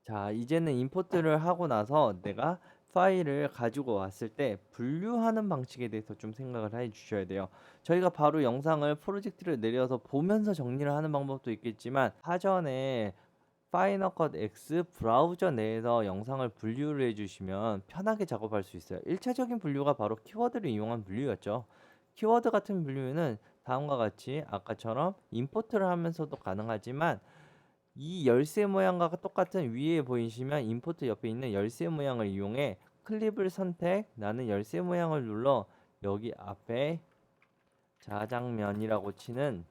자, 이제는 임포트를 하고 나서 내가 파일을 가지고 왔을 때 분류하는 방식에 대해서 좀 생각을 해 주셔야 돼요. 저희가 바로 영상을 프로젝트를 내려서 보면서 정리를 하는 방법도 있겠지만 사전에 파이널 컷 X 브라우저 내에서 영상을 분류를 해주시면 편하게 작업할 수 있어요. 1차적인 분류가 바로 키워드를 이용한 분류였죠. 키워드 같은 분류는 다음과 같이 아까처럼 임포트를 하면서도 가능하지만 이 열쇠 모양과 똑같은 위에 보이시면 임포트 옆에 있는 열쇠 모양을 이용해 클립을 선택, 나는 열쇠 모양을 눌러 여기 앞에 자장면이라고 치는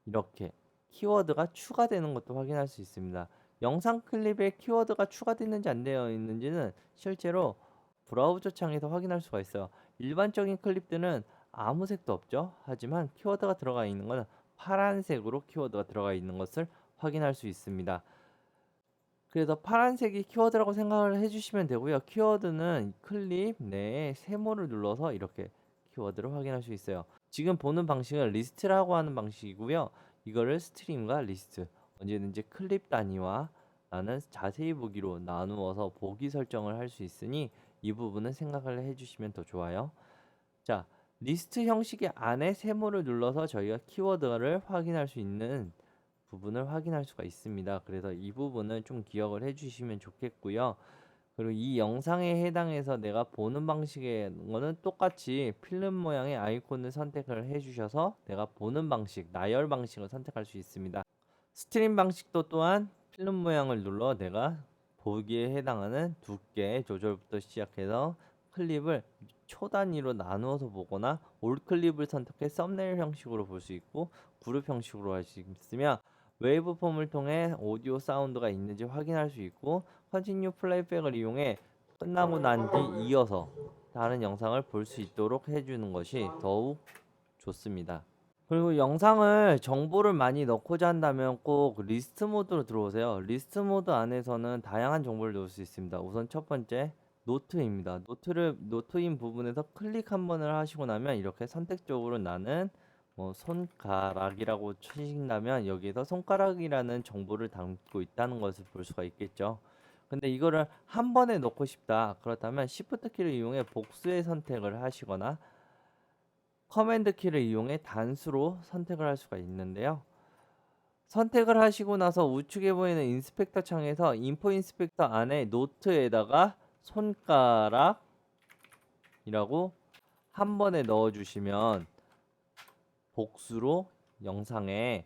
이렇게 키워드가 추가되는 것도 확인할 수 있습니다. 영상 클립에 키워드가 추가됐는지 안 되어 있는지는 실제로 브라우저 창에서 확인할 수가 있어요. 일반적인 클립들은 아무 색도 없죠. 하지만 키워드가 들어가 있는 것은 파란색으로 키워드가 들어가 있는 것을 확인할 수 있습니다. 그래서 파란색이 키워드라고 생각을 해주시면 되고요. 키워드는 클립 내에 세모를 눌러서 이렇게 키워드를 확인할 수 있어요. 지금 보는 방식은 리스트라고 하는 방식이고요. 이거를 스트림과 리스트, 언제든지 클립 단위와 나는 자세히 보기로 나누어서 보기 설정을 할 수 있으니 이 부분은 생각을 해주시면 더 좋아요. 자, 리스트 형식의 안에 세모를 눌러서 저희가 키워드를 확인할 수 있는 부분을 확인할 수가 있습니다. 그래서 이 부분은 좀 기억을 해주시면 좋겠고요. 그리고 이 영상에 해당해서 내가 보는 방식의 거는 똑같이 필름 모양의 아이콘을 선택을 해주셔서 내가 보는 방식, 나열 방식을 선택할 수 있습니다. 스트림 방식도 또한 필름 모양을 눌러 내가 보기에 해당하는 두께 조절부터 시작해서 클립을 초 단위로 나누어서 보거나 올 클립을 선택해 썸네일 형식으로 볼 수 있고 그룹 형식으로 할 수 있으며 웨이브 폼을 통해 오디오 사운드가 있는지 확인할 수 있고 컨티뉴 플레이백을 이용해 끝나고 난 뒤 이어서 다른 영상을 볼 수 있도록 해주는 것이 더욱 좋습니다. 그리고 영상을 정보를 많이 넣고자 한다면 꼭 리스트 모드로 들어오세요. 리스트 모드 안에서는 다양한 정보를 넣을 수 있습니다. 우선 첫 번째 노트입니다. 노트인 부분에서 클릭 한 번을 하시고 나면 이렇게 선택적으로 나는 손가락이라고 치신다면 여기에서 손가락이라는 정보를 담고 있다는 것을 볼 수가 있겠죠. 근데 이거를 한 번에 넣고 싶다. 그렇다면 Shift 키를 이용해 복수의 선택을 하시거나 커맨드 키를 이용해 단수로 선택을 할 수가 있는데요. 선택을 하시고 나서 우측에 보이는 인스펙터 창에서 인포 인스펙터 안에 노트에다가 손가락이라고 한 번에 넣어주시면 복수로 영상에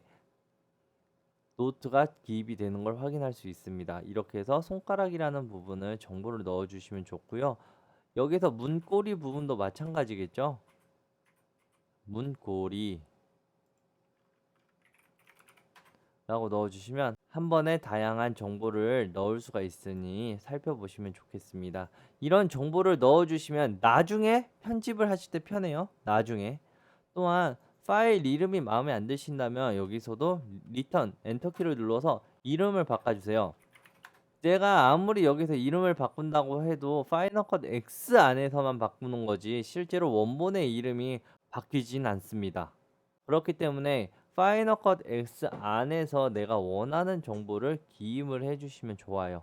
노트가 기입이 되는 걸 확인할 수 있습니다. 이렇게 해서 손가락이라는 부분을 정보를 넣어주시면 좋고요. 여기서 문고리 부분도 마찬가지겠죠. 문고리 라고 넣어주시면 한 번에 다양한 정보를 넣을 수가 있으니 살펴보시면 좋겠습니다. 이런 정보를 넣어주시면 나중에 편집을 하실 때 편해요. 나중에. 또한 파일 이름이 마음에 안 드신다면 여기서도 리턴 엔터키를 눌러서 이름을 바꿔주세요. 내가 아무리 여기서 이름을 바꾼다고 해도 파이널 컷 X 안에서만 바꾸는 거지 실제로 원본의 이름이 바뀌진 않습니다. 그렇기 때문에 파이널 컷 X 안에서 내가 원하는 정보를 기입을 해주시면 좋아요.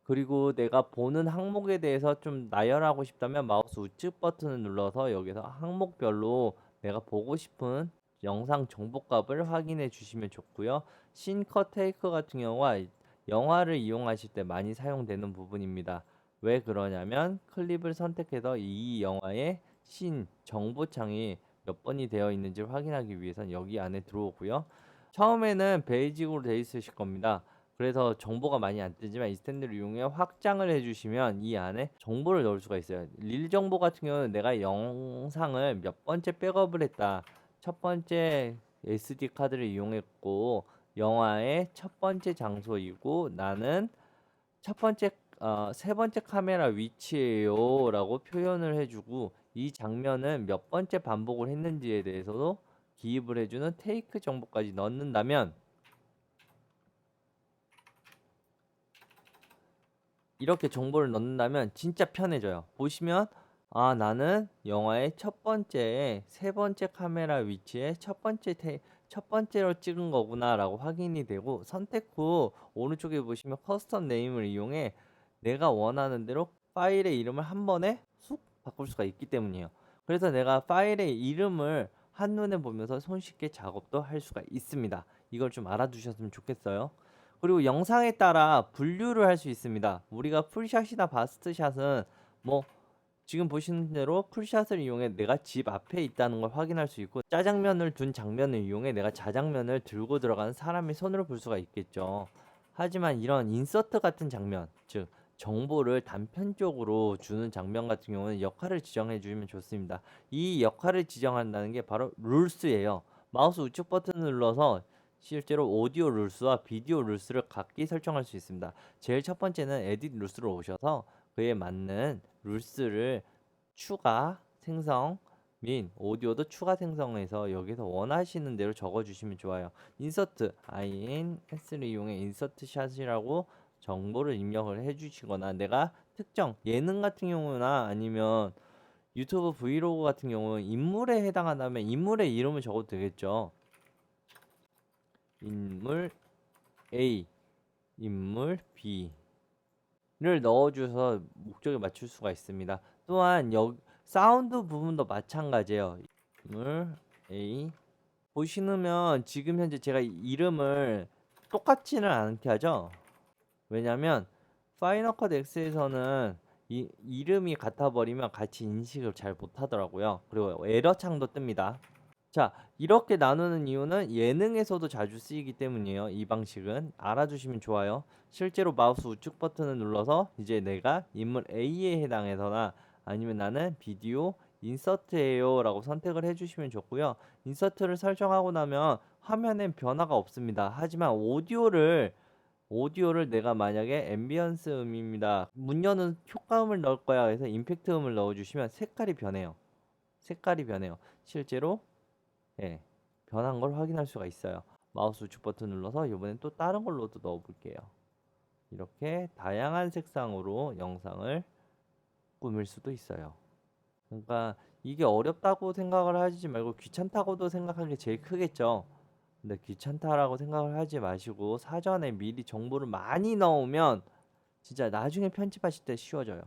그리고 내가 보는 항목에 대해서 좀 나열하고 싶다면 마우스 우측 버튼을 눌러서 여기서 항목별로 내가 보고 싶은 영상 정보값을 확인해 주시면 좋고요. 씬컷 테이크 같은 경우가 영화를 이용하실 때 많이 사용되는 부분입니다. 왜 그러냐면 클립을 선택해서 이 영화의 씬 정보창이 몇 번이 되어 있는지를 확인하기 위해선 여기 안에 들어오고요. 처음에는 베이직으로 되어 있으실 겁니다. 그래서 정보가 많이 안 뜨지만 이 스탠드를 이용해 확장을 해주시면 이 안에 정보를 넣을 수가 있어요. 릴 정보 같은 경우는 내가 영상을 몇 번째 백업을 했다. 첫 번째 SD 카드를 이용했고 영화의 첫 번째 장소이고 나는 첫 번째 세 번째 카메라 위치예요 라고 표현을 해주고 이 장면은 몇 번째 반복을 했는지에 대해서도 기입을 해주는 테이크 정보까지 넣는다면 이렇게 정보를 넣는다면 진짜 편해져요. 보시면 나는 영화의 첫 번째 세 번째 카메라 위치에 첫 첫 번째로 찍은 거구나 라고 확인이 되고, 선택 후 오른쪽에 보시면 커스텀 네임을 이용해 내가 원하는 대로 파일의 이름을 한 번에 쑥 바꿀 수가 있기 때문이에요. 그래서 내가 파일의 이름을 한눈에 보면서 손쉽게 작업도 할 수가 있습니다. 이걸 좀 알아두셨으면 좋겠어요. 그리고 영상에 따라 분류를 할 수 있습니다. 우리가 풀샷이나 바스트샷은 뭐 지금 보시는 대로 풀샷을 이용해 내가 집 앞에 있다는 걸 확인할 수 있고, 짜장면을 둔 장면을 이용해 내가 자장면을 들고 들어가는 사람의 손으로 볼 수가 있겠죠. 하지만 이런 인서트 같은 장면, 즉 정보를 단편적으로 주는 장면 같은 경우는 역할을 지정해 주시면 좋습니다. 이 역할을 지정한다는 게 바로 룰스예요. 마우스 우측 버튼을 눌러서 실제로 오디오 룰스와 비디오 룰스를 각기 설정할 수 있습니다. 제일 첫 번째는 에딧 룰스로 오셔서 그에 맞는 룰스를 추가, 생성 및 오디오도 추가 생성해서 여기서 원하시는 대로 적어주시면 좋아요. 인서트, INS를 이용해 인서트 샷이라고 정보를 입력을 해주시거나, 내가 특정 예능 같은 경우나 아니면 유튜브 브이로그 같은 경우는 인물에 해당한다면 인물의 이름을 적어도 되겠죠. 인물 A, 인물 B를 넣어줘서 목적에 맞출 수가 있습니다. 또한 사운드 부분도 마찬가지예요. 인물 A 보시면 지금 현재 제가 이름을 똑같지는 않게 하죠. 왜냐면 파이널 컷 X에서는 이름이 같아 버리면 같이 인식을 잘 못하더라고요. 그리고 에러 창도 뜹니다. 자, 이렇게 나누는 이유는 예능에서도 자주 쓰이기 때문이에요. 이 방식은 알아두시면 좋아요. 실제로 마우스 우측 버튼을 눌러서 이제 내가 인물 A에 해당해서나 아니면 나는 비디오 인서트예요 라고 선택을 해주시면 좋고요. 인서트를 설정하고 나면 화면엔 변화가 없습니다. 하지만 오디오를 내가 만약에 앰비언스 음입니다, 문 여는 효과음을 넣을 거야 해서 임팩트 음을 넣어주시면 색깔이 변해요. 실제로 예, 변한 걸 확인할 수가 있어요. 마우스 우측 버튼 눌러서 이번엔 또 다른 걸로도 넣어 볼게요. 이렇게 다양한 색상으로 영상을 꾸밀 수도 있어요. 그러니까 이게 어렵다고 생각을 하지 말고 귀찮다고도 생각하는 게 제일 크겠죠. 근데 귀찮다라고 생각을 하지 마시고 사전에 미리 정보를 많이 넣으면 진짜 나중에 편집하실 때 쉬워져요.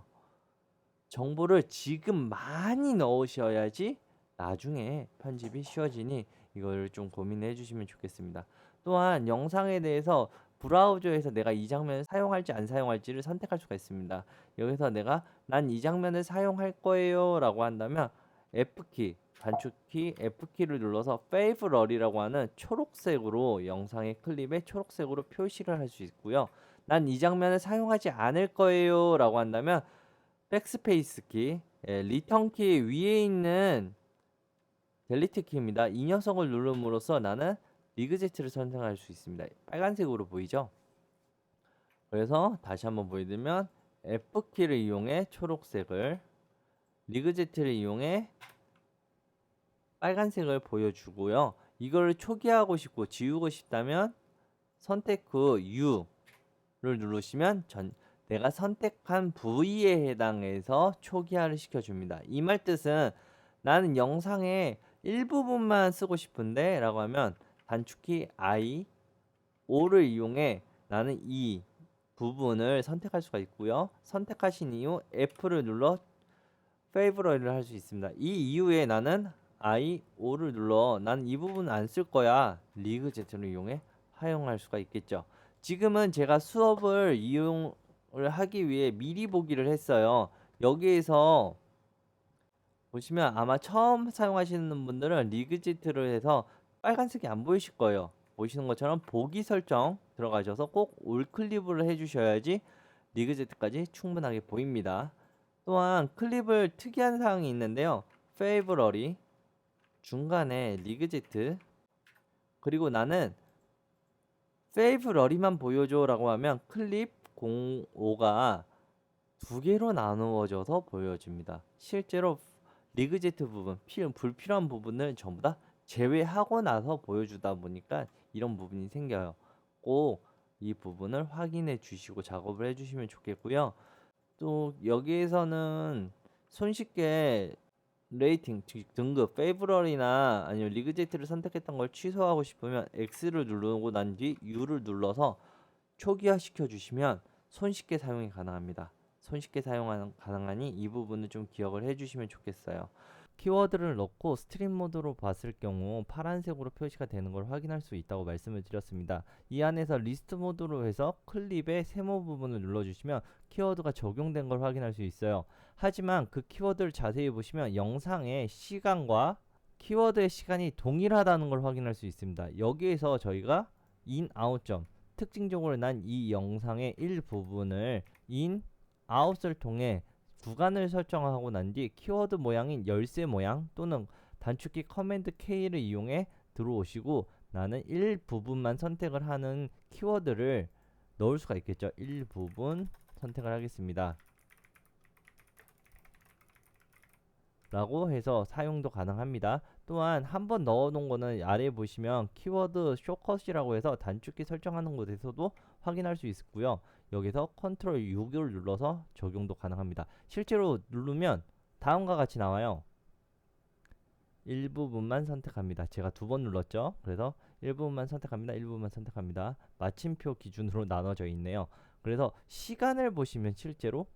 정보를 지금 많이 넣으셔야지 나중에 편집이 쉬워지니 이걸 좀 고민해 주시면 좋겠습니다. 또한 영상에 대해서 브라우저에서 내가 이 장면을 사용할지 안 사용할지를 선택할 수가 있습니다. 여기서 내가 난 이 장면을 사용할 거예요 라고 한다면 F키, 단축키 F키를 눌러서 Favorite이라고 하는 초록색으로 영상의 클립에 초록색으로 표시를 할 수 있고요. 난 이 장면을 사용하지 않을 거예요 라고 한다면 백스페이스 키, 리턴 키 위에 있는 델리트 키입니다. 이 녀석을 누름으로써 나는 리그제트를 선택할 수 있습니다. 빨간색으로 보이죠? 그래서 다시 한번 보여드리면 F키를 이용해 초록색을, 리그제트를 이용해 빨간색을 보여주고요. 이걸 초기화하고 싶고 지우고 싶다면 선택 후 U를 누르시면 내가 선택한 부위에 해당해서 초기화를 시켜줍니다. 이 말 뜻은 나는 영상의 일부분만 쓰고 싶은데 라고 하면 단축키 I, O를 이용해 나는 이 부분을 선택할 수가 있고요. 선택하신 이후 F를 눌러 페이버릿을 할 수 있습니다. 이 이후에 나는 I, O를 눌러 난 이 부분 안 쓸 거야 리그 Z를 이용해 사용할 수가 있겠죠. 지금은 제가 수업을 이용을 하기 위해 미리 보기를 했어요. 여기에서 보시면 아마 처음 사용하시는 분들은 리그지트를 해서 빨간색이 안 보이실 거예요. 보시는 것처럼 보기 설정 들어가셔서 꼭 올클립을 해주셔야지 리그지트까지 충분하게 보입니다. 또한 클립을 특이한 사항이 있는데요. 페이브러리 중간에 리그지트, 그리고 나는 페이브러리만 보여줘 라고 하면 클립 05가 두 개로 나누어져서 보여집니다. 실제로 리그제트 부분, 불필요한 부분을 전부 다 제외하고 나서 보여주다 보니까 이런 부분이 생겨요. 꼭 이 부분을 확인해 주시고 작업을 해주시면 좋겠고요. 또 여기에서는 손쉽게 레이팅 즉 등급 페이버럴이나 아니면 리그제트를 선택했던 걸 취소하고 싶으면 X를 누르고 난 뒤 U를 눌러서 초기화 시켜주시면 손쉽게 사용이 가능합니다. 손쉽게 가능하니 이 부분을 좀 기억을 해주시면 좋겠어요. 키워드를 넣고 스트림 모드로 봤을 경우 파란색으로 표시가 되는 걸 확인할 수 있다고 말씀을 드렸습니다. 이 안에서 리스트 모드로 해서 클립의 세모 부분을 눌러주시면 키워드가 적용된 걸 확인할 수 있어요. 하지만 그 키워드를 자세히 보시면 영상의 시간과 키워드의 시간이 동일하다는 걸 확인할 수 있습니다. 여기에서 저희가 인, 아웃 점 특징적으로 난 이 영상의 일부분을 인, 아웃을 통해 구간을 설정하고 난 뒤 키워드 모양인 열쇠 모양 또는 단축키 커맨드 K를 이용해 들어오시고 나는 일부분만 선택을 하는 키워드를 넣을 수가 있겠죠. 일부분 선택을 하겠습니다. 라고 해서 사용도 가능합니다. 또한 한번 넣어놓은 거는 아래에 보시면 키워드 쇼컷이라고 해서 단축키 설정하는 곳에서도 확인할 수 있고요. 여기서 컨트롤 6을 눌러서 적용도 가능합니다. 실제로 누르면 다음과 같이 나와요. 일부분만 선택합니다. 제가 2번 눌렀죠. 그래서 일부분만 선택합니다. 일부분만 선택합니다. 마침표 기준으로 나눠져 있네요. 그래서 시간을 보시면 실제로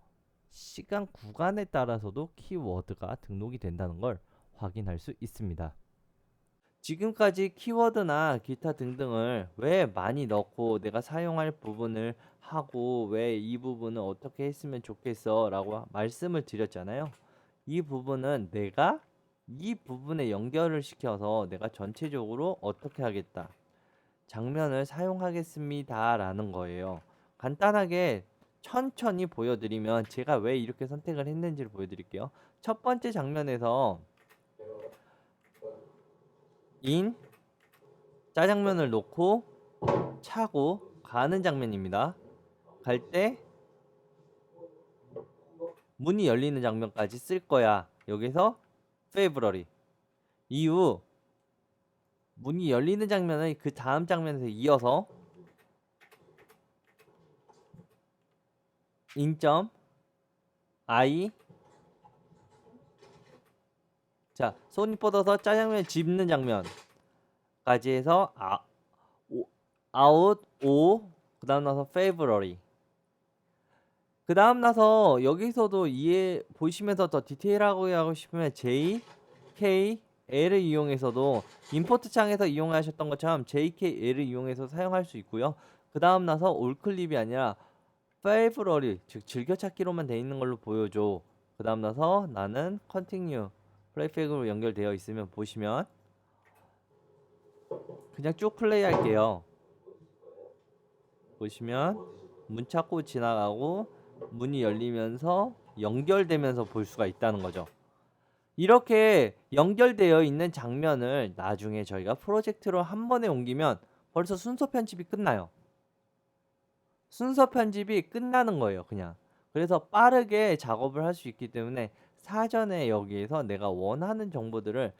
시간 구간에 따라서도 키워드가 등록이 된다는 걸 확인할 수 있습니다. 지금까지 키워드나 기타 등등을 왜 많이 넣고 내가 사용할 부분을 하고 왜 이 부분은 어떻게 했으면 좋겠어 라고 말씀을 드렸잖아요. 이 부분은 내가 이 부분에 연결을 시켜서 내가 전체적으로 어떻게 하겠다 장면을 사용하겠습니다 라는 거예요. 간단하게 천천히 보여드리면 제가 왜 이렇게 선택을 했는지를 보여드릴게요. 첫 번째 장면에서 인 짜장면을 놓고 차고 가는 장면입니다. 갈 때 문이 열리는 장면까지 쓸 거야. 여기서 페이브러리 이후 문이 열리는 장면은 그 다음 장면에서 이어서 인점 I 자 손이 뻗어서 짜장면 집는 장면까지 해서 아웃 오 그 다음 나서 페이브러리 그 다음 나서 여기서도 이해 보시면서 더 디테일하게 하고 싶으면 J, K, L을 이용해서도 임포트 창에서 이용하셨던 것처럼 J, K, L을 이용해서 사용할 수 있고요. 그 다음 나서 올클립이 아니라 페이브러리 즉 즐겨찾기로만 돼 있는 걸로 보여줘. 그 다음 나서 나는 컨티뉴 플레이백으로 연결되어 있으면 보시면 그냥 쭉 플레이 할게요. 보시면 문 찾고 지나가고 문이 열리면서 연결되면서 볼 수가 있다는 거죠. 이렇게 연결되어 있는 장면을 나중에 저희가 프로젝트로 한 번에 옮기면 벌써 순서 편집이 끝나요. 순서 편집이 끝나는 거예요, 그냥. 그래서 빠르게 작업을 할 수 있기 때문에 사전에 여기에서 내가 원하는 정보들을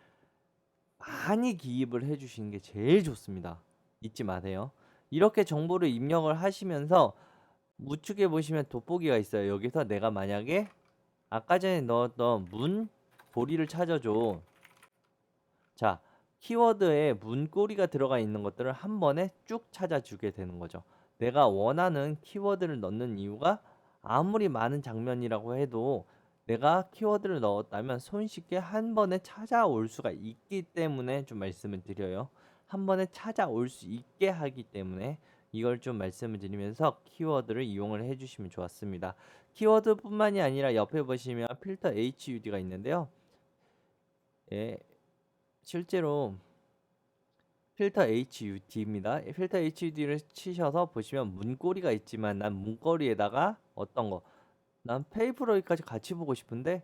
많이 기입을 해주시는 게 제일 좋습니다. 잊지 마세요. 이렇게 정보를 입력을 하시면서 우측에 보시면 돋보기가 있어요. 여기서 내가 만약에 아까 전에 넣었던 문고리를 찾아줘. 자, 키워드에 문고리가 들어가 있는 것들을 한 번에 쭉 찾아주게 되는 거죠. 내가 원하는 키워드를 넣는 이유가 아무리 많은 장면이라고 해도 내가 키워드를 넣었다면 손쉽게 한 번에 찾아올 수가 있기 때문에 좀 말씀을 드려요. 한 번에 찾아올 수 있게 하기 때문에 이걸 좀 말씀을 드리면서 키워드를 이용을 해주시면 좋았습니다. 키워드뿐만이 아니라 옆에 보시면 필터 HUD가 있는데요. 예, 실제로 필터 HUD입니다. 필터 HUD를 치셔서 보시면 문고리가 있지만 난 문고리에다가 어떤 거, 난 페이브러리까지 같이 보고 싶은데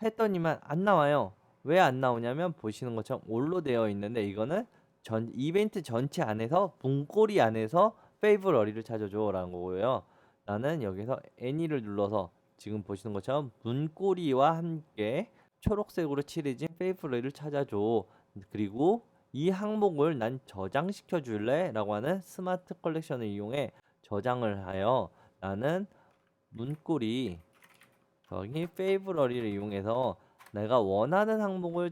했더니만 안 나와요. 왜 안 나오냐면 보시는 것처럼 올로 되어 있는데 이거는 전 이벤트 전체 안에서 문고리 안에서 페이브러리를 찾아줘 라는 거고요. 나는 여기서 Any를 눌러서 지금 보시는 것처럼 문고리와 함께 초록색으로 칠해진 페이브러리를 찾아줘. 그리고 이 항목을 난 저장시켜 줄래? 라고 하는 스마트 컬렉션을 이용해 저장을 하여 나는 문고리 여기 페이브러리를 이용해서 내가 원하는 항목을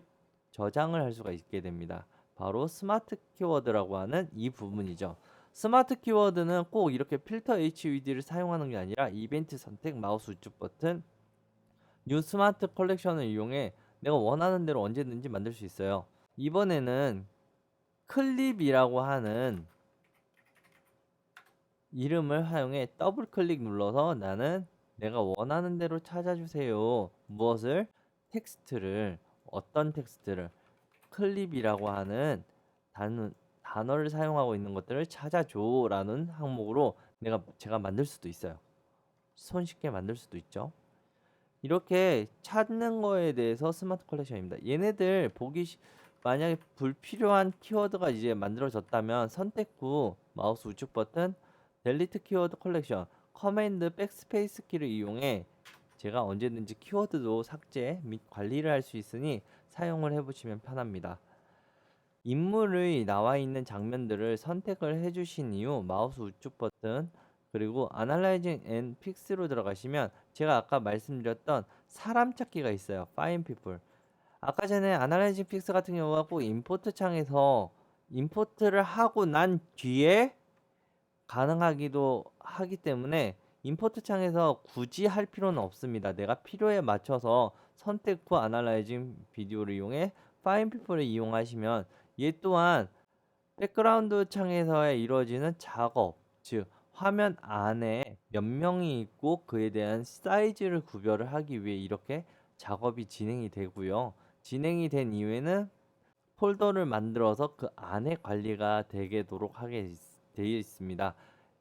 저장을 할 수가 있게 됩니다. 바로 스마트 키워드라고 하는 이 부분이죠. 스마트 키워드는 꼭 이렇게 필터 HUD를 사용하는 게 아니라 이벤트 선택, 마우스 우측 버튼, 뉴 스마트 컬렉션을 이용해 내가 원하는 대로 언제든지 만들 수 있어요. 이번에는 클립이라고 하는 이름을 사용해 더블 클릭 눌러서 나는 내가 원하는 대로 찾아주세요. 무엇을? 텍스트를. 어떤 텍스트를? 클립이라고 하는 단어를 사용하고 있는 것들을 찾아줘 라는 항목으로 제가 만들 수도 있어요. 손쉽게 만들 수도 있죠. 이렇게 찾는 거에 대해서 스마트 컬렉션입니다. 얘네들 만약에 불필요한 키워드가 이제 만들어졌다면 선택 후 마우스 우측 버튼 델리트 키워드 컬렉션 커맨드 백스페이스 키를 이용해 제가 언제든지 키워드도 삭제 및 관리를 할 수 있으니 사용을 해보시면 편합니다. 인물의 나와 있는 장면들을 선택을 해주신 이후 마우스 우측 버튼 그리고 Analyzing and Fix로 들어가시면 제가 아까 말씀드렸던 사람 찾기가 있어요. Find People. 아까 전에 Analyzing Fix 같은 경우가 꼭 임포트 창에서 임포트를 하고 난 뒤에 가능하기도 하기 때문에 임포트 창에서 굳이 할 필요는 없습니다. 내가 필요에 맞춰서 선택 후 Analyzing 비디오를 이용해 Find People을 이용하시면 얘 또한 백그라운드 창에서 이루어지는 작업, 즉 화면 안에 몇 명이 있고 그에 대한 사이즈를 구별을 하기 위해 이렇게 작업이 진행이 되고요. 진행이 된 이후에는 폴더를 만들어서 그 안에 관리가 되도록 하게 되어 있습니다.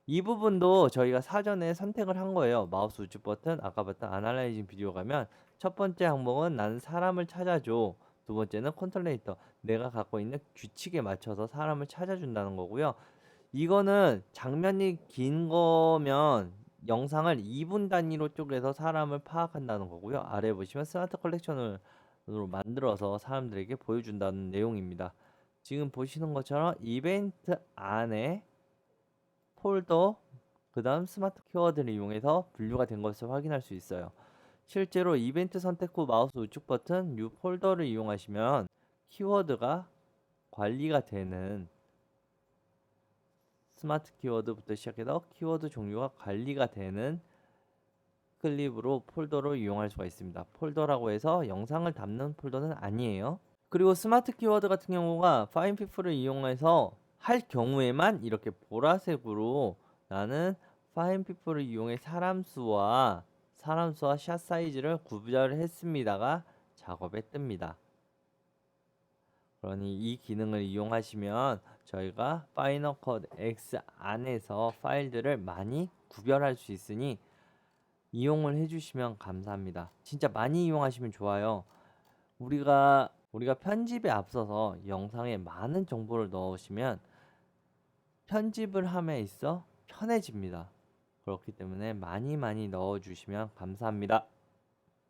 이 부분도 저희가 사전에 선택을 한 거예요. 마우스 우측 버튼, 아까 봤던 아날라이징 비디오 가면 첫 번째 항목은 나는 사람을 찾아줘. 두 번째는 컨트롤레이터, 내가 갖고 있는 규칙에 맞춰서 사람을 찾아준다는 거고요. 이거는 장면이 긴 거면 영상을 2분 단위로 쪼개서 사람을 파악한다는 거고요. 아래 보시면 스마트 컬렉션으로 만들어서 사람들에게 보여준다는 내용입니다. 지금 보시는 것처럼 이벤트 안에 폴더, 그 다음 스마트 키워드를 이용해서 분류가 된 것을 확인할 수 있어요. 실제로 이벤트 선택 후 마우스 우측 버튼 뉴 폴더를 이용하시면 키워드가 관리가 되는 스마트 키워드부터 시작해서 키워드 종류가 관리가 되는 클립으로 폴더로 이용할 수가 있습니다. 폴더라고 해서 영상을 담는 폴더는 아니에요. 그리고 스마트 키워드 같은 경우가 Find People을 이용해서 할 경우에만 이렇게 보라색으로 나는 Find People을 이용해 사람 수와 샷 사이즈를 구별했습니다가 작업에 뜹니다. 그러니 이 기능을 이용하시면 저희가 파이널 컷 X 안에서 파일들을 많이 구별할 수 있으니 이용을 해주시면 감사합니다. 진짜 많이 이용하시면 좋아요. 우리가 편집에 앞서서 영상에 많은 정보를 넣으시면 편집을 함에 있어 편해집니다. 그렇기 때문에 많이 넣어주시면 감사합니다.